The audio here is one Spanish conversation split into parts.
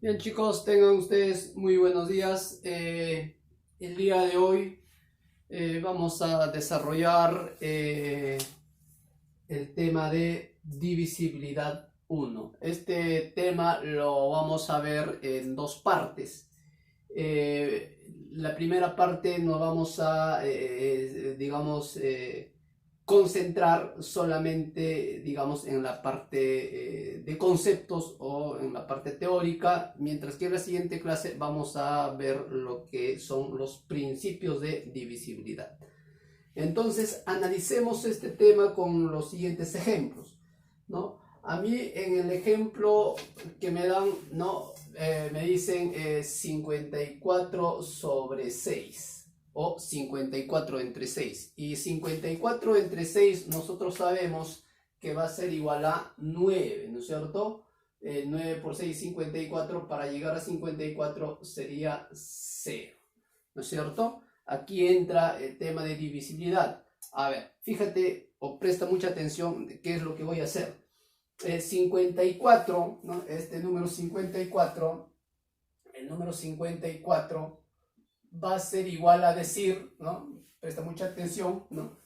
Bien chicos, tengan ustedes muy buenos días. El día de hoy vamos a desarrollar el tema de divisibilidad 1. Este tema lo vamos a ver en dos partes. La primera parte nos vamos a, concentrar solamente, digamos, en la parte de conceptos o en la parte teórica, mientras que en la siguiente clase vamos a ver lo que son los principios de divisibilidad. Entonces, analicemos este tema con los siguientes ejemplos, ¿no? A mí en el ejemplo que me dan, ¿no? Me dicen 54 sobre 6 o 54 entre 6. Y 54 entre 6 nosotros sabemos que va a ser igual a 9, ¿no es cierto? 9 por 6, 54. Para llegar a 54 sería 0, ¿no es cierto? Aquí entra el tema de divisibilidad. A ver, fíjate o presta mucha atención de qué es lo que voy a hacer. 54, ¿no? Este número 54, el número 54 va a ser igual a decir, ¿no? Presta mucha atención, ¿no?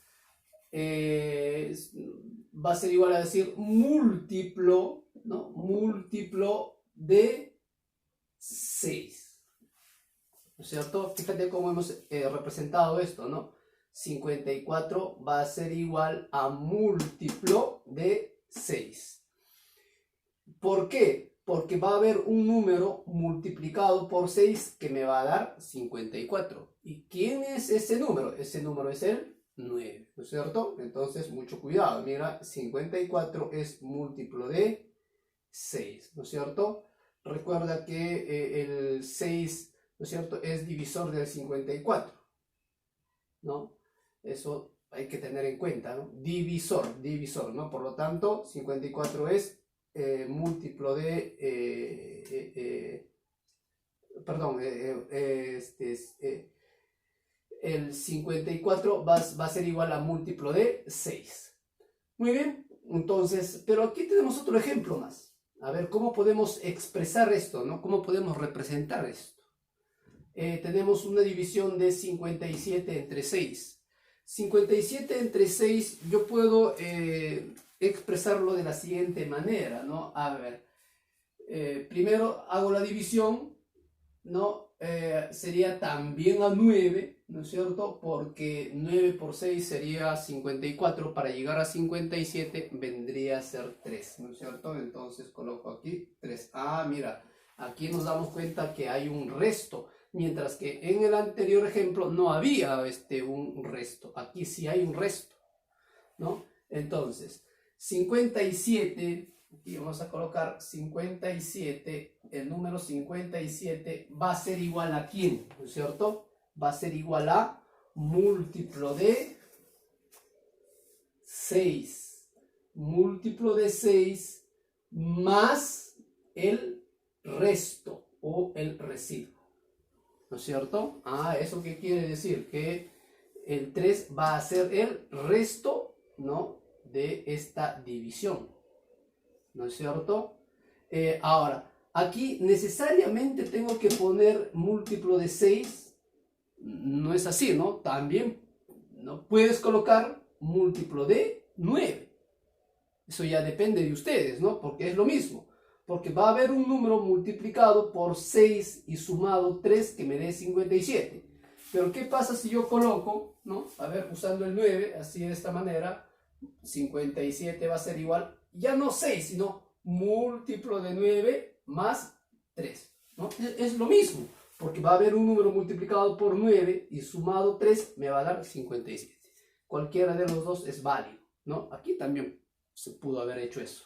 Va a ser igual a decir múltiplo, ¿no? Múltiplo de 6. ¿No es cierto? Fíjate cómo hemos representado esto, ¿no? 54 va a ser igual a múltiplo de 6. ¿Por qué? Porque va a haber un número multiplicado por 6 que me va a dar 54. ¿Y quién es ese número? Ese número es el 9, ¿no es cierto? Entonces, mucho cuidado. Mira, 54 es múltiplo de 6, ¿no es cierto? Recuerda que el 6, ¿no es cierto?, es divisor del 54, ¿no? Eso hay que tener en cuenta, ¿no? Divisor, ¿no? Por lo tanto, 54 es múltiplo de, el 54 va a ser igual a múltiplo de 6. Muy bien, entonces, pero aquí tenemos otro ejemplo más. A ver, ¿cómo podemos expresar esto, no? ¿Cómo podemos representar esto? Tenemos una división de 57 entre 6. 57 entre 6, yo puedo expresarlo de la siguiente manera, ¿no? A ver, primero hago la división, ¿no? Sería también a 9, ¿no es cierto? Porque 9 por 6 sería 54. Para llegar a 57 vendría a ser 3, ¿no es cierto? Entonces coloco aquí 3. Ah, mira, aquí nos damos cuenta que hay un resto, mientras que en el anterior ejemplo no había un resto. Aquí sí hay un resto, ¿no? Entonces, 57, aquí vamos a colocar 57, el número 57 va a ser igual a ¿quién? ¿No es cierto? Va a ser igual a múltiplo de 6. Múltiplo de 6 más el resto o el residuo, ¿no es cierto? Ah, ¿eso qué quiere decir? Que el 3 va a ser el resto, ¿no?, de esta división, ¿no es cierto? Ahora, aquí necesariamente tengo que poner múltiplo de 6, no es así, ¿no? También, ¿no?, puedes colocar múltiplo de 9. Eso ya depende de ustedes, ¿no? Porque es lo mismo. Porque va a haber un número multiplicado por 6 y sumado 3 que me dé 57. Pero ¿qué pasa si yo coloco, ¿no? A ver, usando el 9, así de esta manera, 57 va a ser igual, ya no 6, sino múltiplo de 9 más 3, ¿no? Es lo mismo, porque va a haber un número multiplicado por 9 y sumado 3 me va a dar 57. Cualquiera de los dos es válido, ¿no? Aquí también se pudo haber hecho eso.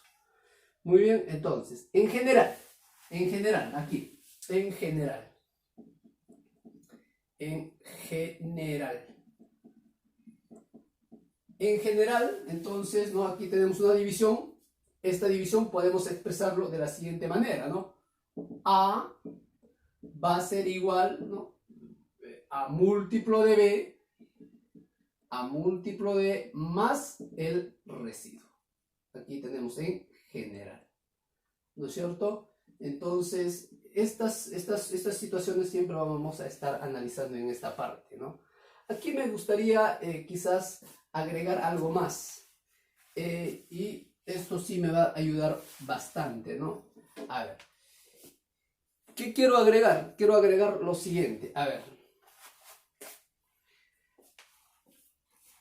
Muy bien, entonces, en general, aquí, en general, entonces, ¿no? Aquí tenemos una división. Esta división podemos expresarlo de la siguiente manera, ¿no? A va a ser igual, ¿no?, a múltiplo de B, a múltiplo de más el residuo. Aquí tenemos en general, ¿no es cierto? Entonces, estas situaciones siempre vamos a estar analizando en esta parte, ¿no? Aquí me gustaría quizás agregar algo más. Y esto sí me va a ayudar bastante, ¿no? A ver. ¿Qué quiero agregar? Quiero agregar lo siguiente. A ver.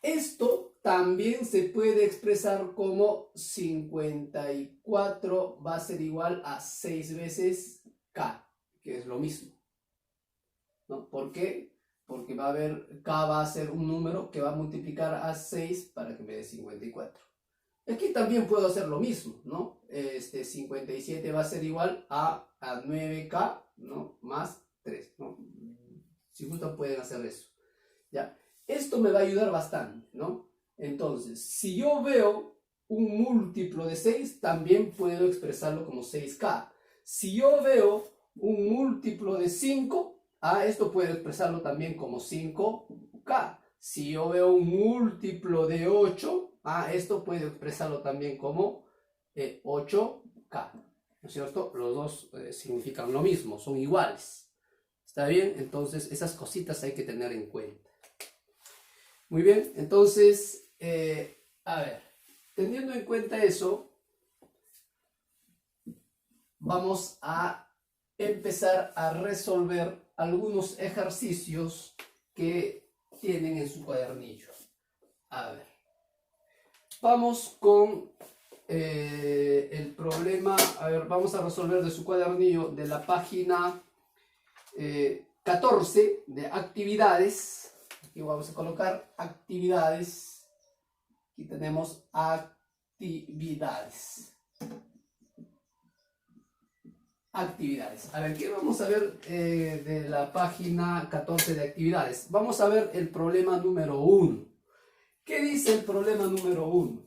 Esto también se puede expresar como 54 va a ser igual a 6 veces K, que es lo mismo, ¿no? ¿Por qué? Porque va a haber, K va a ser un número que va a multiplicar a 6 para que me dé 54. Aquí también puedo hacer lo mismo, ¿no? 57 va a ser igual a 9K, ¿no? Más 3, ¿no? Si gustan pueden hacer eso, ¿ya? Esto me va a ayudar bastante, ¿no? Entonces, si yo veo un múltiplo de 6, también puedo expresarlo como 6K. Si yo veo un múltiplo de 5, esto puedo expresarlo también como 5K. Si yo veo un múltiplo de 8, esto puedo expresarlo también como 8K. ¿No es cierto? Los dos significan lo mismo, son iguales. ¿Está bien? Entonces, esas cositas hay que tener en cuenta. Muy bien, entonces, a ver, teniendo en cuenta eso, vamos a empezar a resolver algunos ejercicios que tienen en su cuadernillo. A ver, vamos con el problema, a ver, vamos a resolver de su cuadernillo de la página 14 de actividades. Aquí vamos a colocar actividades. Aquí tenemos actividades. Actividades. A ver, ¿qué vamos a ver de la página 14 de actividades? Vamos a ver el problema número 1. ¿Qué dice el problema número 1?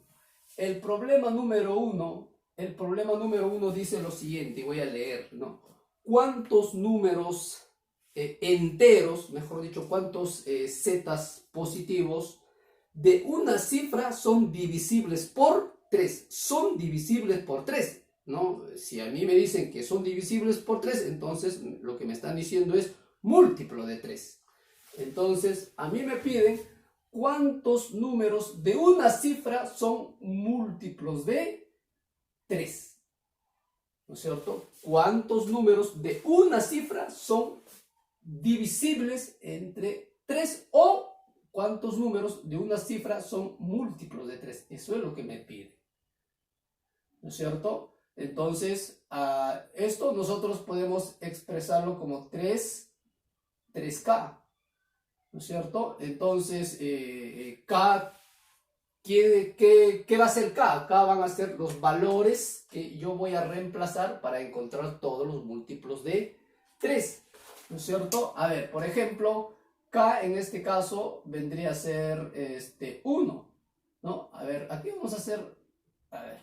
El problema número 1 dice lo siguiente, voy a leer, ¿no? ¿Cuántos números enteros, mejor dicho, cuántos zetas positivos de una cifra son divisibles por 3? Son divisibles por 3, ¿no? Si a mí me dicen que son divisibles por 3, entonces lo que me están diciendo es múltiplo de 3. Entonces, a mí me piden cuántos números de una cifra son múltiplos de 3. ¿No es cierto? ¿Cuántos números de una cifra son divisibles entre 3 o cuántos números de una cifra son múltiplos de 3? Eso es lo que me pide. ¿No es cierto? Entonces, esto nosotros podemos expresarlo como 3K. ¿No es cierto? Entonces, K, ¿qué va a ser K? K van a ser los valores que yo voy a reemplazar para encontrar todos los múltiplos de 3. ¿No es cierto? A ver, por ejemplo, K en este caso vendría a ser 1, ¿no? A ver, aquí vamos a hacer, a ver,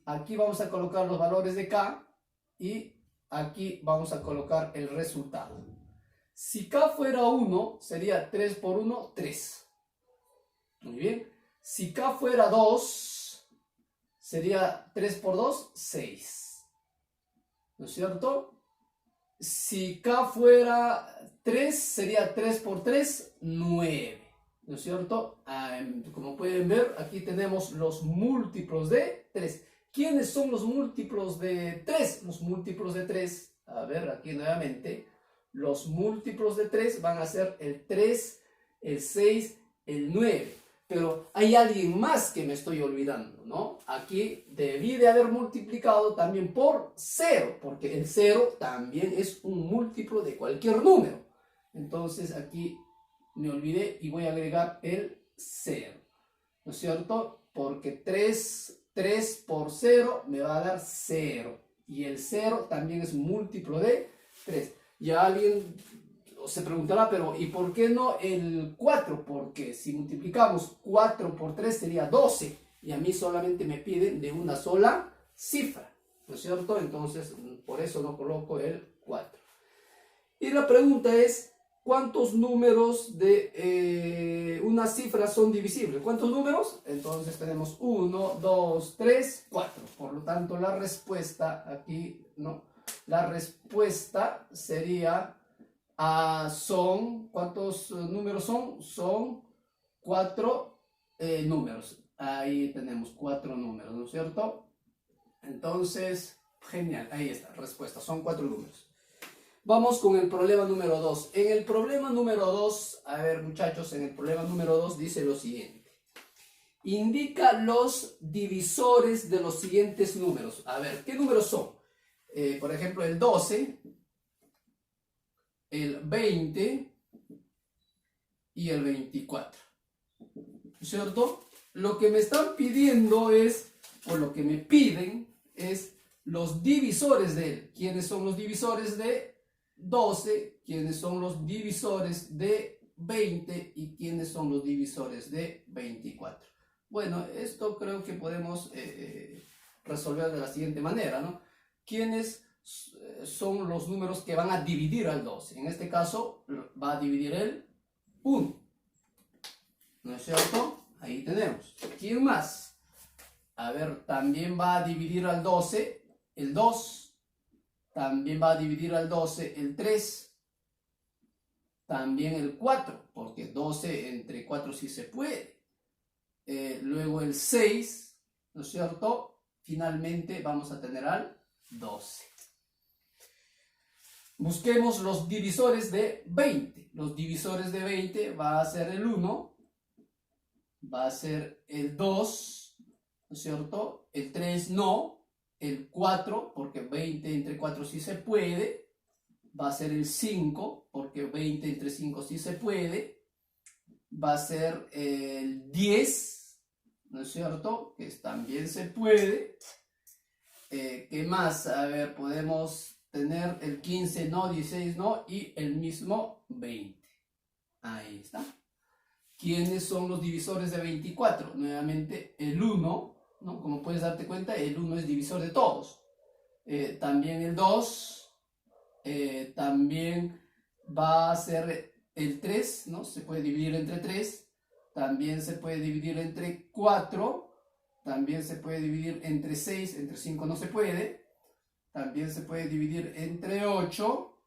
aquí vamos a colocar los valores de K y aquí vamos a colocar el resultado. Si K fuera 1, sería 3 por 1, 3. Muy bien. Si K fuera 2, sería 3 por 2, 6. ¿No es cierto? Si K fuera 3, sería 3 por 3, 9. ¿No es cierto? Como pueden ver, aquí tenemos los múltiplos de 3. ¿Quiénes son los múltiplos de 3? Los múltiplos de 3, a ver, aquí nuevamente, los múltiplos de 3 van a ser el 3, el 6, el 9. Pero hay alguien más que me estoy olvidando, ¿no? Aquí debí de haber multiplicado también por 0, porque el 0 también es un múltiplo de cualquier número. Entonces aquí me olvidé y voy a agregar el 0, ¿no es cierto? Porque 3 por 0 me va a dar 0. Y el 0 también es múltiplo de 3. Ya alguien se preguntará, pero ¿y por qué no el 4? Porque si multiplicamos 4 por 3 sería 12. Y a mí solamente me piden de una sola cifra, ¿no es cierto? Entonces, por eso no coloco el 4. Y la pregunta es, ¿cuántos números de una cifra son divisibles? ¿Cuántos números? Entonces tenemos 1, 2, 3, 4. Por lo tanto, la respuesta aquí, ¿no?, la respuesta sería, son, ¿cuántos números son? Son 4 números. Ahí tenemos 4 números, ¿no es cierto? Entonces, genial, ahí está, respuesta, son 4 números. Vamos con el problema número 2. En el problema número 2, a ver muchachos, en el problema número 2 dice lo siguiente. Indica los divisores de los siguientes números. A ver, ¿qué números son? Por ejemplo, el 12, el 20 y el 24. ¿Cierto? Lo que me están pidiendo es, o lo que me piden es los divisores de él. ¿Quiénes son los divisores de 12? ¿Quiénes son los divisores de 20? ¿Y quiénes son los divisores de 24? Bueno, esto creo que podemos resolver de la siguiente manera, ¿no? ¿Quiénes son los números que van a dividir al 12? En este caso, va a dividir el 1. ¿No es cierto? Ahí tenemos. ¿Quién más? A ver, también va a dividir al 12 el 2. También va a dividir al 12 el 3. También el 4, porque 12 entre 4 sí se puede. Luego el 6, ¿no es cierto? Finalmente vamos a tener al 12. Busquemos los divisores de 20. Los divisores de 20 va a ser el 1. Va a ser el 2, ¿no es cierto? El 3 no, el 4, porque 20 entre 4 sí se puede. Va a ser el 5, porque 20 entre 5 sí se puede. Va a ser el 10, ¿no es cierto? Que también se puede. ¿Qué más? A ver, podemos tener el 15 no, 16 no y el mismo 20. Ahí está. ¿Quiénes son los divisores de 24? Nuevamente el 1, ¿no? Como puedes darte cuenta, el 1 es divisor de todos. También el 2, también va a ser el 3, ¿no? Se puede dividir entre 3, también se puede dividir entre 4, también se puede dividir entre 6, entre 5 no se puede, también se puede dividir entre 8,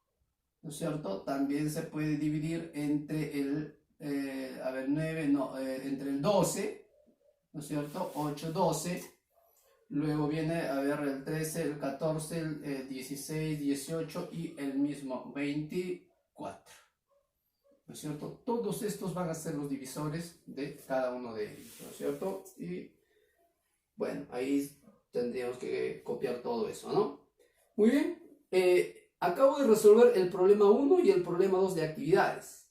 ¿no es cierto? También se puede dividir entre el 9, no, entre el 12, ¿no es cierto? 8, 12. Luego viene, a ver, el 13, el 14, el 16, 18 y el mismo 24. ¿No es cierto? Todos estos van a ser los divisores de cada uno de ellos, ¿no es cierto? Y bueno, ahí tendríamos que copiar todo eso, ¿no? Muy bien. Acabo de resolver el problema 1 y el problema 2 de actividades.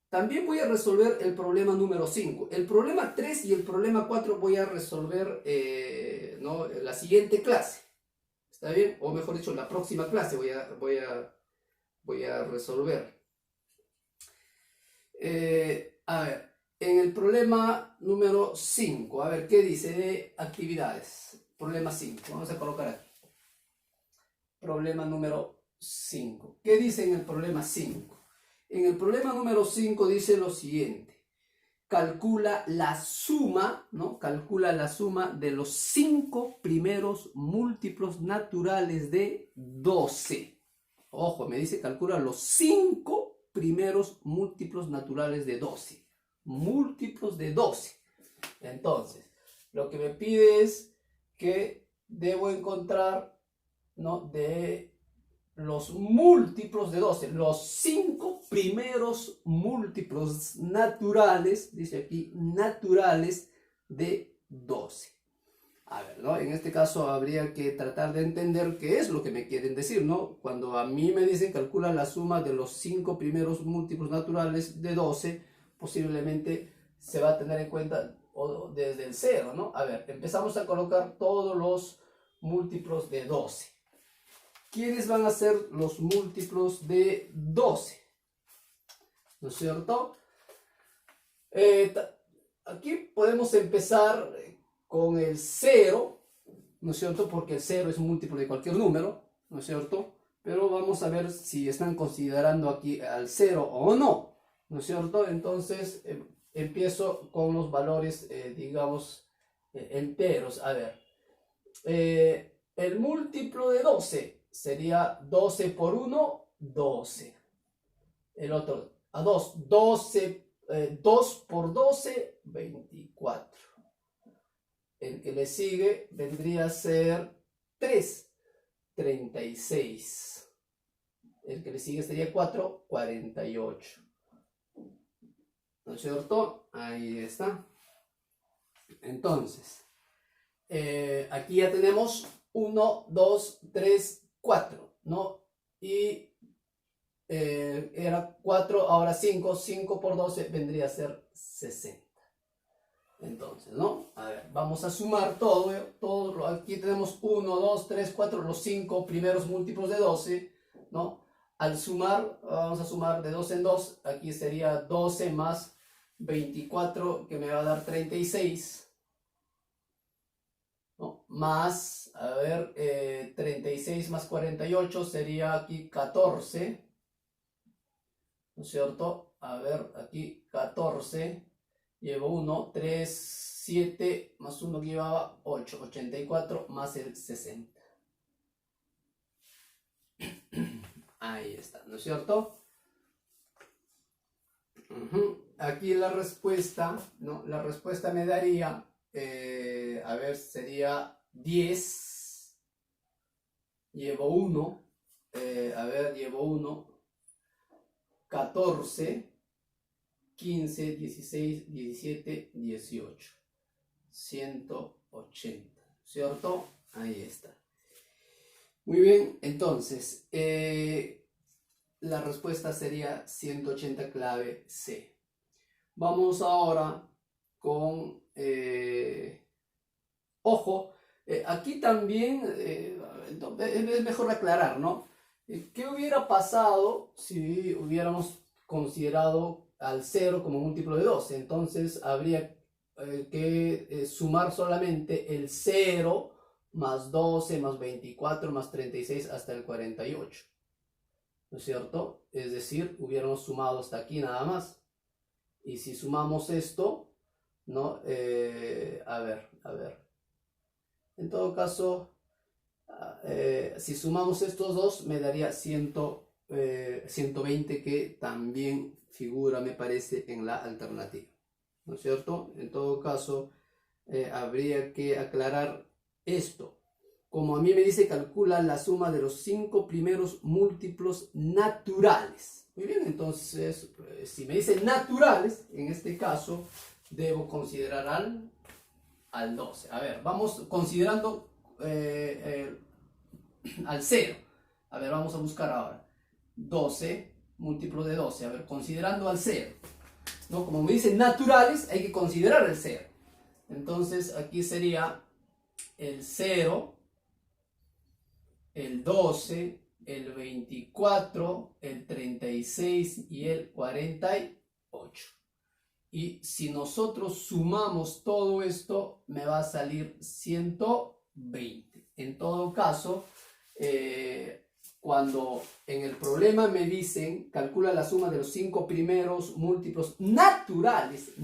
También voy a resolver el problema número 5. El problema 3 y el problema 4 voy a resolver ¿no? la siguiente clase. ¿Está bien? O mejor dicho, la próxima clase voy a resolver. A ver, en el problema número 5, a ver, ¿qué dice de actividades? Problema 5, vamos a colocar aquí. Problema número 5. ¿Qué dice en el problema 5? En el problema número 5 dice lo siguiente. Calcula la suma, ¿no? Calcula la suma de los 5 primeros múltiplos naturales de 12. Ojo, me dice calcula los 5 primeros múltiplos naturales de 12. Múltiplos de 12. Entonces, lo que me pide es que debo encontrar, ¿no? De los múltiplos de 12, los 5 primeros múltiplos naturales, dice aquí, naturales de 12. A ver, ¿no? En este caso habría que tratar de entender qué es lo que me quieren decir, ¿no? Cuando a mí me dicen calcula la suma de los 5 primeros múltiplos naturales de 12, posiblemente se va a tener en cuenta desde el 0, ¿no? A ver, empezamos a colocar todos los múltiplos de 12. ¿Quiénes van a ser los múltiplos de 12? ¿No es cierto? Aquí podemos empezar con el 0, ¿no es cierto? Porque el 0 es un múltiplo de cualquier número, ¿no es cierto? Pero vamos a ver si están considerando aquí al 0 o no, ¿no es cierto? Entonces empiezo con los valores, digamos, enteros. A ver, el múltiplo de 12. sería 12 por 1, 12. El otro, a 2, 12, 2 por 12, 24. El que le sigue vendría a ser 3, 36. El que le sigue sería 4, 48. ¿No es cierto? Ahí está. Entonces, aquí ya tenemos 1, 2, 3, 4, ¿no? Y era 4, ahora 5, 5 por 12 vendría a ser 60. Entonces, ¿no? A ver, vamos a sumar todo. Aquí tenemos 1, 2, 3, 4, los 5 primeros múltiplos de 12, ¿no? Al sumar, vamos a sumar de 2 en 2, aquí sería 12 más 24, que me va a dar 36, ¿no? Más, a ver, 36 más 48 sería aquí 14, ¿no es cierto? A ver, aquí 14, llevo 1, 3, 7, más 1 que llevaba 8, 84 más el 60. Ahí está, ¿no es cierto? Aquí la respuesta, ¿no? La respuesta me daría, a ver, sería 10, llevo 1, a ver, llevo 1, 14, 15, 16, 17, 18, 180, ¿cierto? Ahí está. Muy bien, entonces, la respuesta sería 180 clave C. Vamos ahora con, ojo, aquí también es mejor aclarar, ¿no? ¿Qué hubiera pasado si hubiéramos considerado al 0 como múltiplo de 12? Entonces habría que sumar solamente el 0 más 12 más 24 más 36 hasta el 48. ¿No es cierto? Es decir, hubiéramos sumado hasta aquí nada más. Y si sumamos esto, ¿no? A ver. En todo caso, si sumamos estos dos, me daría 120, que también figura, me parece, en la alternativa. ¿No es cierto? En todo caso, habría que aclarar esto. Como a mí me dice, calcula la suma de los 5 primeros múltiplos naturales. Muy bien, entonces, si me dice naturales, en este caso, debo considerar al 12. A ver, vamos considerando al 0. A ver, vamos a buscar ahora. 12, múltiplo de 12. A ver, considerando al 0. ¿No? Como me dicen naturales, hay que considerar el 0. Entonces, aquí sería el 0, el 12, el 24, el 36 y el 48. Y si nosotros sumamos todo esto, me va a salir 120. En todo caso, cuando en el problema me dicen, calcula la suma de los 5 primeros múltiplos naturales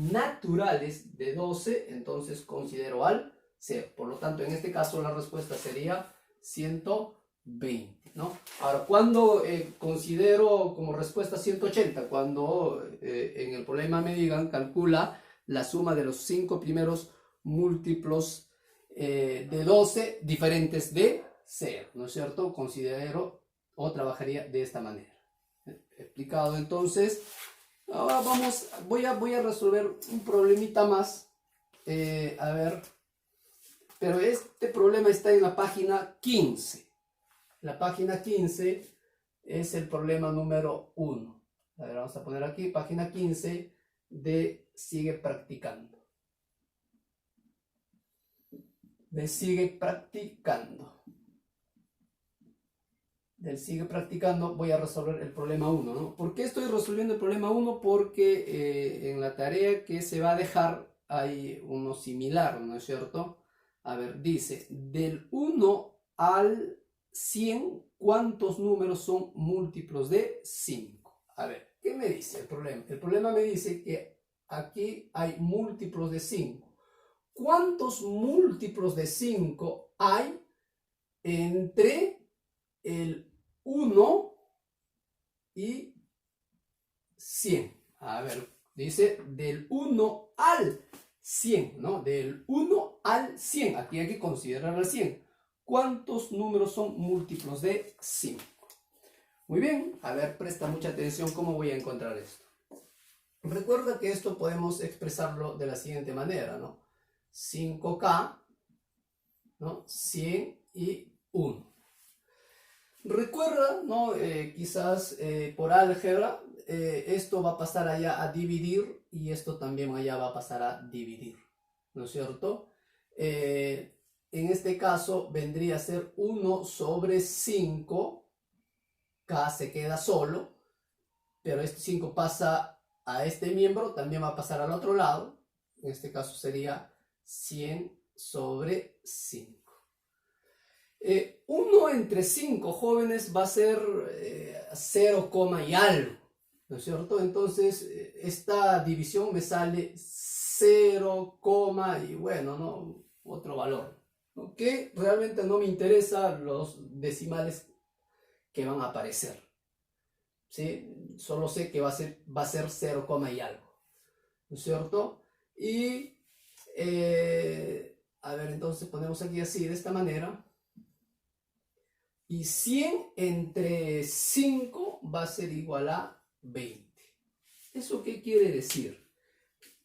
de 12, entonces considero al 0. Por lo tanto, en este caso la respuesta sería 120, ¿no? Ahora, cuando considero como respuesta 180, cuando en el problema me digan, calcula la suma de los 5 primeros múltiplos de 12 diferentes de 0, ¿no es cierto? Considero o trabajaría de esta manera. Explicado entonces. Ahora voy a resolver un problemita más. A ver, pero este problema está en la página 15. La página 15 es el problema número 1. A ver, vamos a poner aquí, página 15 de Sigue Practicando. Del Sigue Practicando voy a resolver el problema 1, ¿no? ¿Por qué estoy resolviendo el problema 1? Porque en la tarea que se va a dejar hay uno similar, ¿no es cierto? A ver, dice, del 1 al 100, ¿cuántos números son múltiplos de 5? A ver, ¿qué me dice el problema? El problema me dice que aquí hay múltiplos de 5. ¿Cuántos múltiplos de 5 hay entre el 1 y 100. A ver, dice del 1 al 100, ¿no? Del 1 al 100. Aquí hay que considerar al 100. ¿Cuántos números son múltiplos de 5? Muy bien, a ver, presta mucha atención cómo voy a encontrar esto. Recuerda que esto podemos expresarlo de la siguiente manera, ¿no? 5K, ¿no? 100 y 1. Recuerda, ¿no? Quizás por álgebra, esto va a pasar allá a dividir y esto también allá va a pasar a dividir, ¿no es cierto? En este caso vendría a ser 1 sobre 5, K se queda solo, pero este 5 pasa a este miembro, también va a pasar al otro lado, en este caso sería 100 sobre 5. 1 entre 5 jóvenes va a ser 0, y algo, ¿no es cierto? Entonces esta división me sale 0, y bueno, ¿no? Otro valor, ¿no? Que realmente no me interesa los decimales que van a aparecer, ¿sí? Solo sé que va a ser 0, y algo, ¿no es cierto? Y a ver, entonces ponemos aquí así, de esta manera. Y 100 entre 5 va a ser igual a 20. ¿Eso qué quiere decir?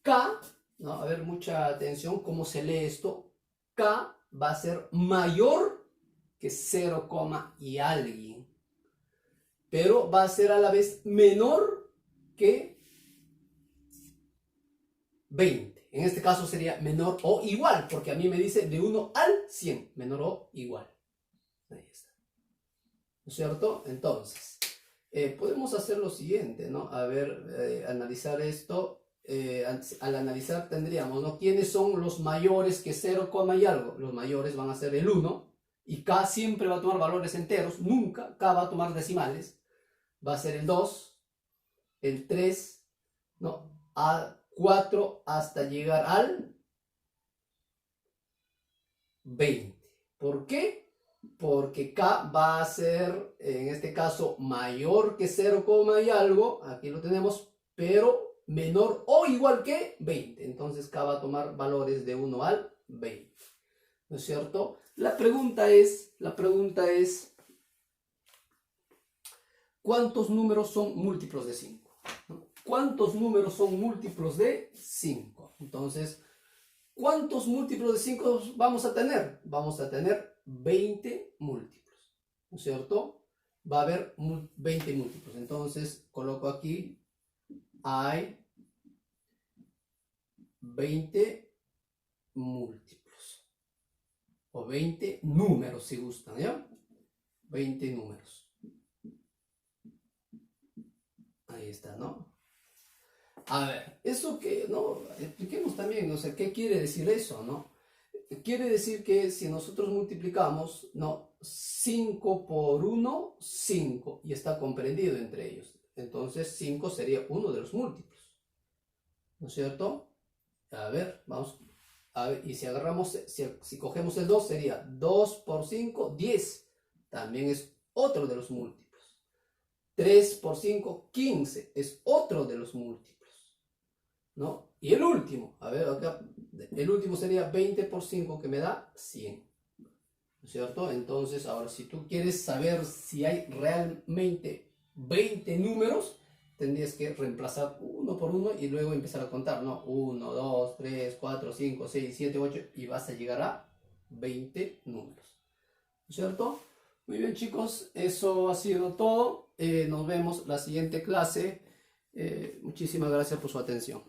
K, ¿no? A ver, mucha atención, ¿cómo se lee esto? K va a ser mayor que 0, y alguien. Pero va a ser a la vez menor que 20. En este caso sería menor o igual, porque a mí me dice de 1 al 100, menor o igual. Ahí está. ¿No es cierto? Entonces, podemos hacer lo siguiente, ¿no? A ver, analizar esto. Al analizar tendríamos, ¿no? ¿Quiénes son los mayores que 0, y algo? Los mayores van a ser el 1. Y K siempre va a tomar valores enteros. Nunca K va a tomar decimales. Va a ser el 2, el 3, ¿no? A 4 hasta llegar al 20. ¿Por qué? Porque K va a ser, en este caso, mayor que 0, y algo, aquí lo tenemos, pero menor o igual que 20. Entonces K va a tomar valores de 1 al 20. ¿No es cierto? La pregunta es, ¿cuántos números son múltiplos de 5? ¿Cuántos números son múltiplos de 5? Entonces, ¿cuántos múltiplos de 5 vamos a tener? Vamos a tener 20 múltiplos, ¿no es cierto? Va a haber 20 múltiplos. Entonces, coloco aquí, hay 20 múltiplos. O 20 números, si gustan, ¿ya? 20 números. Ahí está, ¿no? A ver, eso que, ¿no? Expliquemos también, o sea, ¿qué quiere decir eso, no? Quiere decir que si nosotros multiplicamos, ¿no? 5 por 1, 5, y está comprendido entre ellos. Entonces 5 sería uno de los múltiplos, ¿no es cierto? A ver, vamos, a ver, y si agarramos, si cogemos el 2, sería 2 por 5, 10, también es otro de los múltiplos. 3 por 5, 15, es otro de los múltiplos, ¿no? Y el último, a ver, acá, el último sería 20 por 5, que me da 100, ¿no es cierto? Entonces, ahora, si tú quieres saber si hay realmente 20 números, tendrías que reemplazar uno por uno y luego empezar a contar, ¿no? 1, 2, 3, 4, 5, 6, 7, 8, y vas a llegar a 20 números, ¿no es cierto? Muy bien, chicos, eso ha sido todo. Nos vemos la siguiente clase. Muchísimas gracias por su atención.